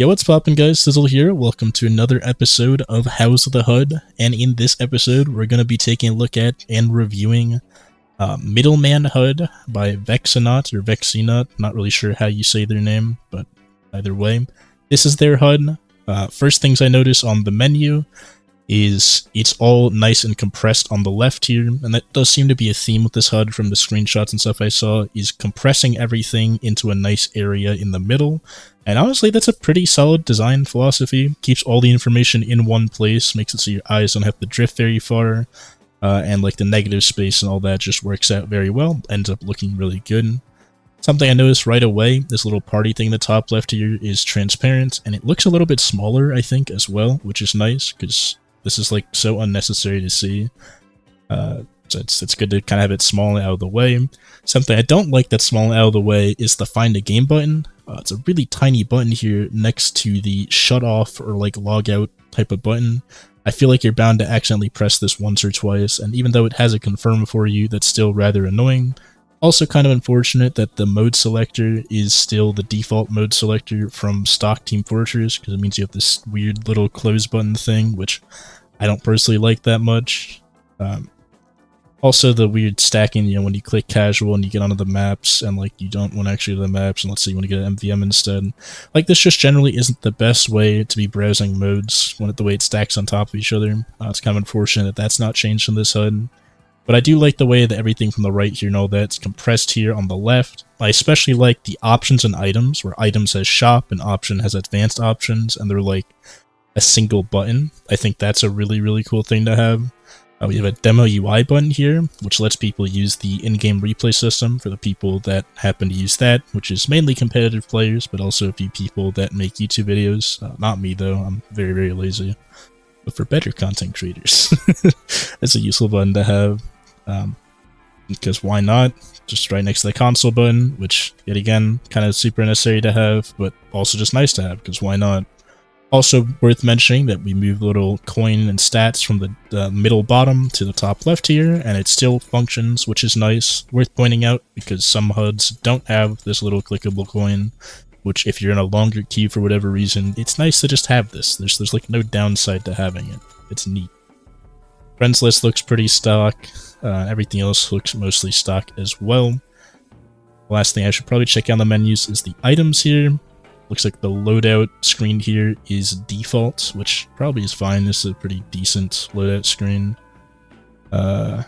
Yo, what's poppin', guys? Sizzle here. Welcome to another episode of How's the HUD. And in this episode, we're going to be taking a look at and reviewing Middleman HUD by Vexinaut or Vexinaut. Not really sure how you say their name, but either way, this is their HUD. First things I notice on the menu is it's all nice and compressed on the left here, and that does seem to be a theme with this HUD from the screenshots and stuff I saw, is compressing everything into a nice area in the middle. And honestly, that's a pretty solid design philosophy. Keeps all the information in one place, makes it so your eyes don't have to drift very far, and like the negative space and all that just works out very well, ends up looking really good. Something I noticed right away, this little party thing in the top left here is transparent, and it looks a little bit smaller, I think, as well, which is nice, because this is like so unnecessary to see. So it's good to kind of have it small and out of the way. Something I don't like that's small and out of the way is the find a game button. It's a really tiny button here next to the shut off or like log out type of button. I feel like you're bound to accidentally press this once or twice, and even though it has it confirmed for you, that's still rather annoying. Also kind of unfortunate that the mode selector is still the default mode selector from stock Team Fortress, because it means you have this weird little close button thing, which I don't personally like that much. Also the weird stacking, you know, when you click casual and you get onto the maps and like you don't want to actually do the maps, and let's say you want to get an MVM instead. Like this just generally isn't the best way to be browsing modes when the way it stacks on top of each other. It's kind of unfortunate that that's not changed in this HUD. But I do like the way that everything from the right here and all that's compressed here on the left. I especially like the options and items, where items has shop and option has advanced options, and they're like a single button. I think that's a really, really cool thing to have. We have a demo UI button here, which lets people use the in-game replay system for the people that happen to use that, which is mainly competitive players, but also a few people that make YouTube videos. Not me, though. I'm very, very lazy. But for better content creators, it's a useful button to have. Because why not? Just right next to the console button, which, yet again, kind of super necessary to have, but also just nice to have, because why not? Also worth mentioning that we move little coin and stats from the middle bottom to the top left here, and it still functions, which is nice. Worth pointing out, because some HUDs don't have this little clickable coin, which if you're in a longer queue for whatever reason, it's nice to just have this. There's like no downside to having it. It's neat. Friends list looks pretty stock. Everything else looks mostly stock as well. The last thing I should probably check out on the menus is the items here. Looks like the loadout screen here is default, which probably is fine. This is a pretty decent loadout screen. The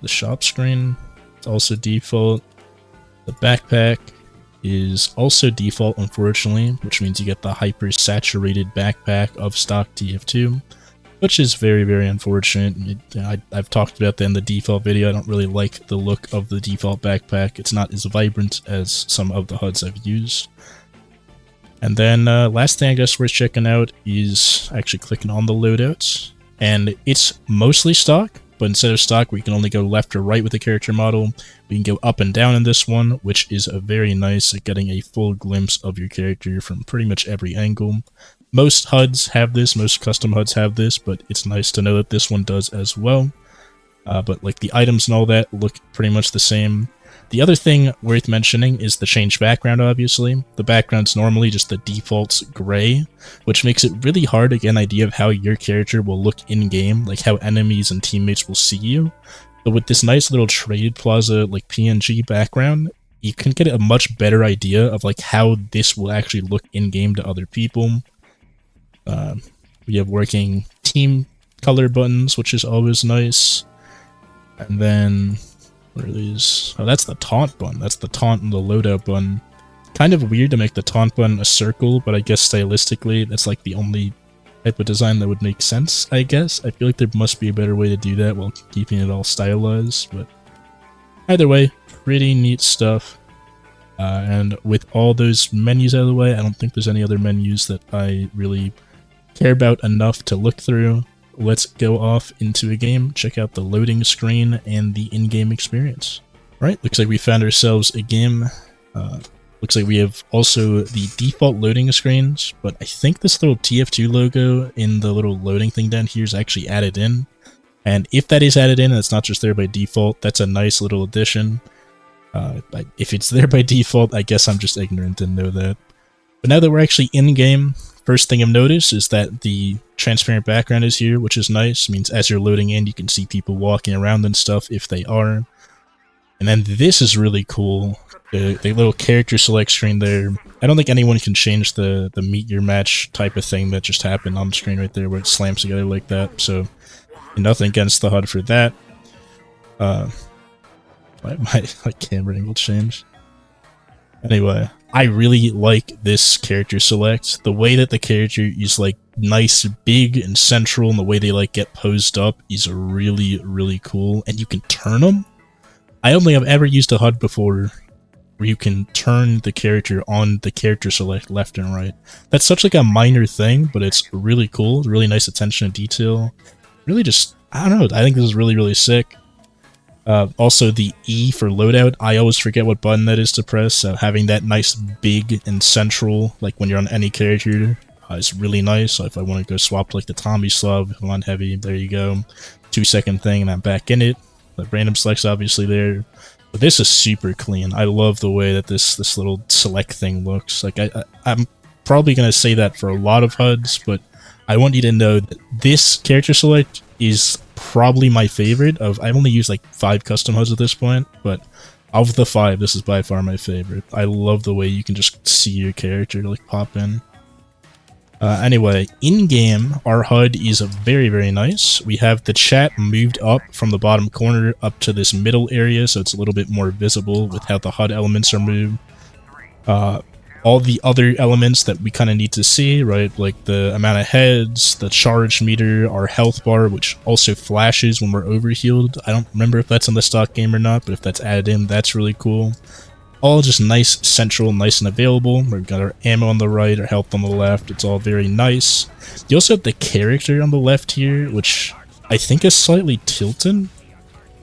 shop screen is also default. The backpack is also default, unfortunately, which means you get the hyper saturated backpack of stock TF2, which is very, very unfortunate. I've talked about that in the default video. I don't really like the look of the default backpack. It's not as vibrant as some of the HUDs I've used. And then last thing I guess worth checking out is actually clicking on the loadouts. And it's mostly stock, but instead of stock, we can only go left or right with the character model. We can go up and down in this one, which is very nice at getting a full glimpse of your character from pretty much every angle. Most HUDs have this, most custom HUDs have this, but it's nice to know that this one does as well. But like the items and all that look pretty much the same. The other thing worth mentioning is the changed background, obviously. The background's normally just the default gray, which makes it really hard to get an idea of how your character will look in-game, like how enemies and teammates will see you. But with this nice little trade plaza, like PNG background, you can get a much better idea of like how this will actually look in-game to other people. We have working team color buttons, which is always nice. And then where are these? Oh, that's the taunt button. That's the taunt and the loadout button. Kind of weird to make the taunt button a circle, but I guess stylistically, that's like the only type of design that would make sense, I guess. I feel like there must be a better way to do that while keeping it all stylized, but either way, pretty neat stuff. And with all those menus out of the way, I don't think there's any other menus that I really care about enough to look through. Let's go off into a game, check out the loading screen and the in-game experience. Alright, looks like we found ourselves a game. Looks like we have also the default loading screens, but I think this little TF2 logo in the little loading thing down here is actually added in. And if that is added in and it's not just there by default, that's a nice little addition. If it's there by default, I guess I'm just ignorant and know that. But now that we're actually in-game, first thing I've noticed is that the transparent background is here, which is nice. It means as you're loading in, you can see people walking around and stuff if they are. And then this is really cool. The little character select screen there. I don't think anyone can change the meet your match type of thing that just happened on the screen right there where it slams together like that. So nothing against the HUD for that. My camera angle changed. Anyway, I really like this character select. The way that the character is like nice, big, and central, and the way they like get posed up is really, really cool. And you can turn them. I don't think I've ever used a HUD before where you can turn the character on the character select left and right. That's such like a minor thing, but it's really cool. It's really nice attention to detail. Really just, I don't know, I think this is really, really sick. Also the E for loadout, I always forget what button that is to press, so having that nice big and central, like when you're on any character, is really nice. So if I want to go swap to like the Tommy Slug, if I'm on heavy, there you go. 2-second thing and I'm back in it. The random select's obviously there. But this is super clean. I love the way that this little select thing looks. Like I'm probably going to say that for a lot of HUDs, but I want you to know that this character select is probably my favorite. I've only used like 5 custom HUDs at this point, but of the 5, this is by far my favorite. I love the way you can just see your character like pop in. Anyway, in-game, our HUD is very, very nice. We have the chat moved up from the bottom corner up to this middle area, so it's a little bit more visible with how the HUD elements are moved. All the other elements that we kind of need to see, right, like the amount of heads, the charge meter, our health bar, which also flashes when we're overhealed. I don't remember if that's in the stock game or not, but if that's added in, that's really cool. All just nice, central, nice and available. We've got our ammo on the right, our health on the left. It's all very nice. You also have the character on the left here, which I think is slightly tilted.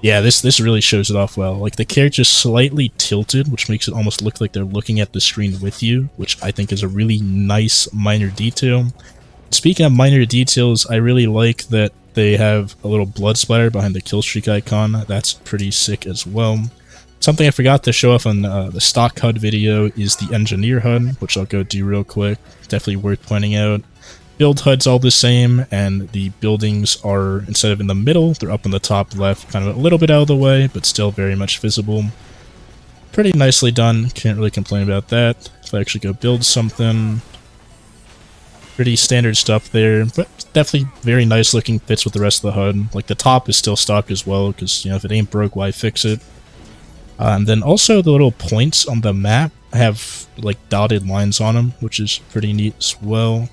Yeah, this really shows it off well. Like, the character's slightly tilted, which makes it almost look like they're looking at the screen with you, which I think is a really nice minor detail. Speaking of minor details, I really like that they have a little blood splatter behind the killstreak icon. That's pretty sick as well. Something I forgot to show off on the stock HUD video is the engineer HUD, which I'll go do real quick. Definitely worth pointing out. Build HUD's all the same, and the buildings are, instead of in the middle, they're up in the top left, kind of a little bit out of the way, but still very much visible. Pretty nicely done, can't really complain about that. If I actually go build something, pretty standard stuff there, but definitely very nice looking, fits with the rest of the HUD. Like, the top is still stock as well, because, you know, if it ain't broke, why fix it? And then also the little points on the map have like dotted lines on them, which is pretty neat as well.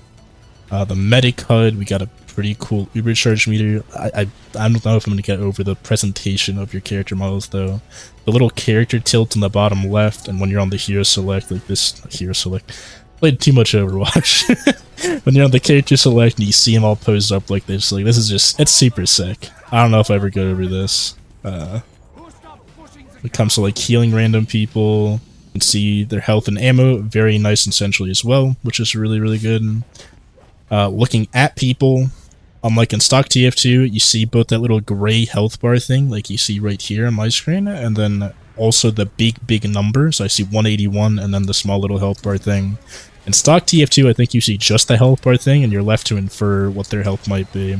The medic HUD, we got a pretty cool Uber charge meter. I don't know if I'm going to get over the presentation of your character models though. The little character tilt on the bottom left, and when you're on the hero select, like this hero select, played too much Overwatch. When you're on the character select and you see them all posed up like this is just, it's super sick. I don't know if I ever go over this. When it comes to like healing random people, you can see their health and ammo very nice and centrally as well, which is really, really good. Looking at people, unlike in stock TF2, you see both that little gray health bar thing, like you see right here on my screen, and then also the big numbers. I see 181 and then the small little health bar thing. In stock TF2, I think you see just the health bar thing, and you're left to infer what their health might be.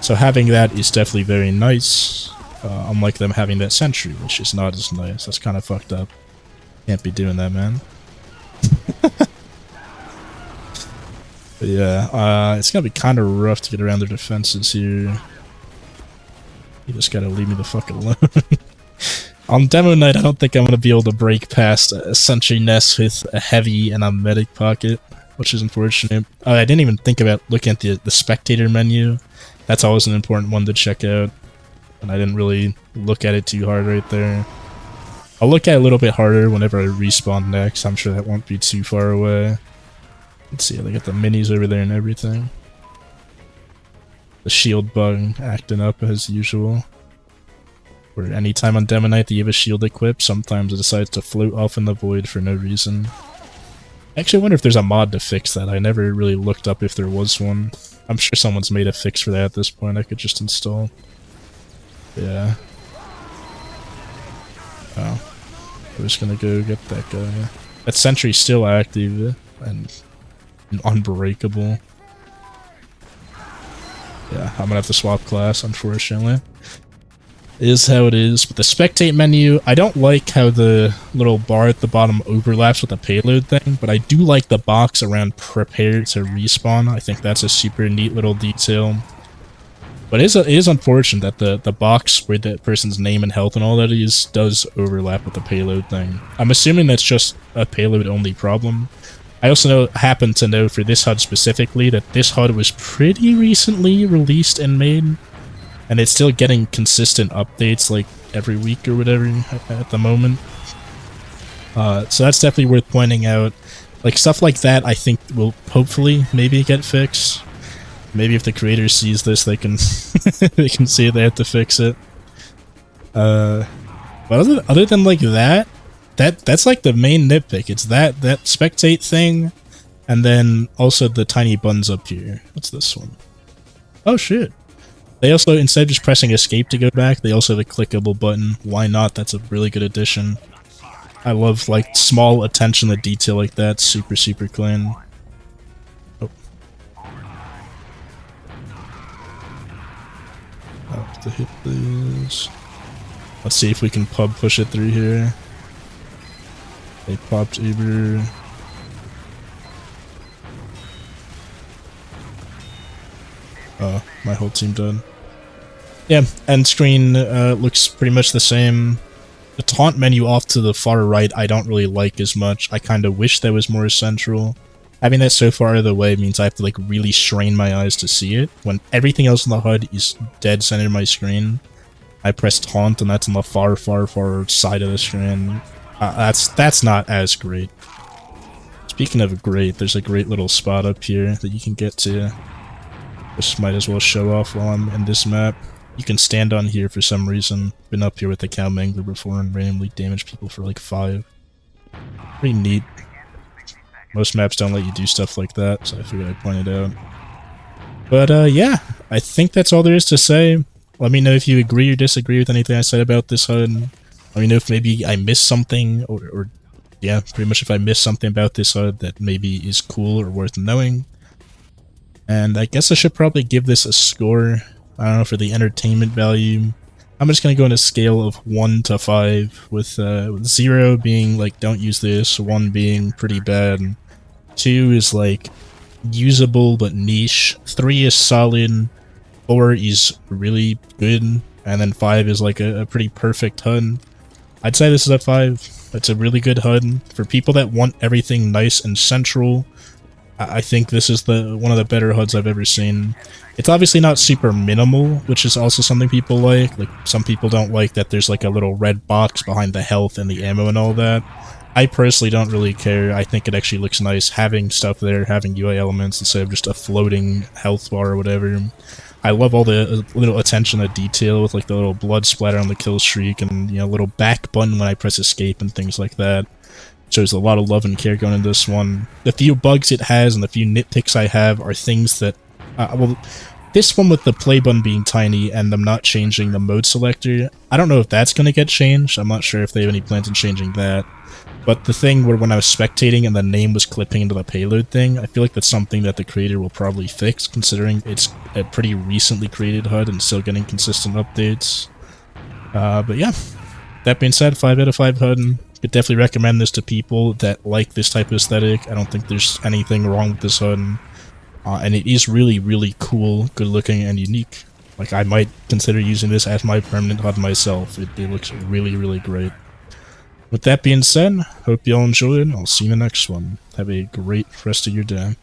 So having that is definitely very nice. Unlike them having that sentry, which is not as nice. That's kind of fucked up. Can't be doing that, man. But yeah, it's gonna be kind of rough to get around their defenses here. You just gotta leave me the fuck alone. On demo night, I don't think I'm gonna be able to break past a sentry nest with a heavy and a medic pocket, which is unfortunate. I didn't even think about looking at the spectator menu. That's always an important one to check out. And I didn't really look at it too hard right there. I'll look at it a little bit harder whenever I respawn next. I'm sure that won't be too far away. Let's see, they got the minis over there and everything. The shield bug acting up as usual. Where anytime on demo night that you have a shield equipped, sometimes it decides to float off in the void for no reason. I actually wonder if there's a mod to fix that. I never really looked up if there was one. I'm sure someone's made a fix for that at this point I could just install. Yeah. Oh. I'm just gonna go get that guy. That sentry's still active. and unbreakable. Yeah, I'm gonna have to swap class, unfortunately. It is how it is. But the spectate menu, I don't like how the little bar at the bottom overlaps with the payload thing, but I do like the box around prepare to respawn. I think that's a super neat little detail. But it is unfortunate that the box where the person's name and health and all that is does overlap with the payload thing. I'm assuming that's just a payload-only problem. I also happen to know for this HUD specifically that this HUD was pretty recently released and made, and it's still getting consistent updates like every week or whatever at the moment. So that's definitely worth pointing out. Like stuff like that I think will hopefully maybe get fixed. Maybe if the creator sees this they can they can see they have to fix it. But other than like that's like the main nitpick. It's that spectate thing, and then also the tiny buttons up here. What's this one? Oh shit. They also, instead of just pressing escape to go back, they also have a clickable button. Why not? That's a really good addition. I love like small attention to detail like that. Super clean. Oh. I have to hit this. Let's see if we can pub push it through here. They popped Uber. Oh, my whole team died. Yeah, end screen looks pretty much the same. The taunt menu off to the far right I don't really like as much. I kind of wish that was more central. Having that so far out of the way means I have to like really strain my eyes to see it. When everything else in the HUD is dead center of my screen, I press taunt and that's on the far side of the screen. That's not as great. Speaking of great, there's a great little spot up here that you can get to. Just might as well show off while I'm in this map. You can stand on here for some reason. Been up here with the cow mangler before and randomly damage people for like 5. Pretty neat. Most maps don't let you do stuff like that, so I figured I'd point it out. But yeah, I think that's all there is to say. Let me know if you agree or disagree with anything I said about this HUD. Let me know if maybe I missed something, or yeah, pretty much if I missed something about this HUD that maybe is cool or worth knowing. And I guess I should probably give this a score. I don't know, for the entertainment value. I'm just going to go on a scale of 1 to 5, with 0 being like, don't use this, 1 being pretty bad, 2 is like, usable but niche, 3 is solid, 4 is really good, and then 5 is like a pretty perfect HUD. I'd say this is a 5. It's a really good HUD. For people that want everything nice and central, I think this is one of the better HUDs I've ever seen. It's obviously not super minimal, which is also something people like. Like, some people don't like that there's like a little red box behind the health and the ammo and all that. I personally don't really care. I think it actually looks nice having stuff there, having UI elements instead of just a floating health bar or whatever. I love all the little attention to detail with like the little blood splatter on the kill streak and, you know, little back button when I press escape and things like that. Shows a lot of love and care going into this one. The few bugs it has and the few nitpicks I have are things that, well, this one with the play button being tiny and them not changing the mode selector, I don't know if that's going to get changed. I'm not sure if they have any plans on changing that. But the thing where when I was spectating and the name was clipping into the payload thing, I feel like that's something that the creator will probably fix, considering it's a pretty recently created HUD and still getting consistent updates. But yeah, that being said, 5 out of 5 HUD. Could definitely recommend this to people that like this type of aesthetic. I don't think there's anything wrong with this HUD. And it is really cool, good looking, and unique. Like, I might consider using this as my permanent HUD myself. It looks really great. With that being said, hope you all enjoyed. I'll see you in the next one. Have a great rest of your day.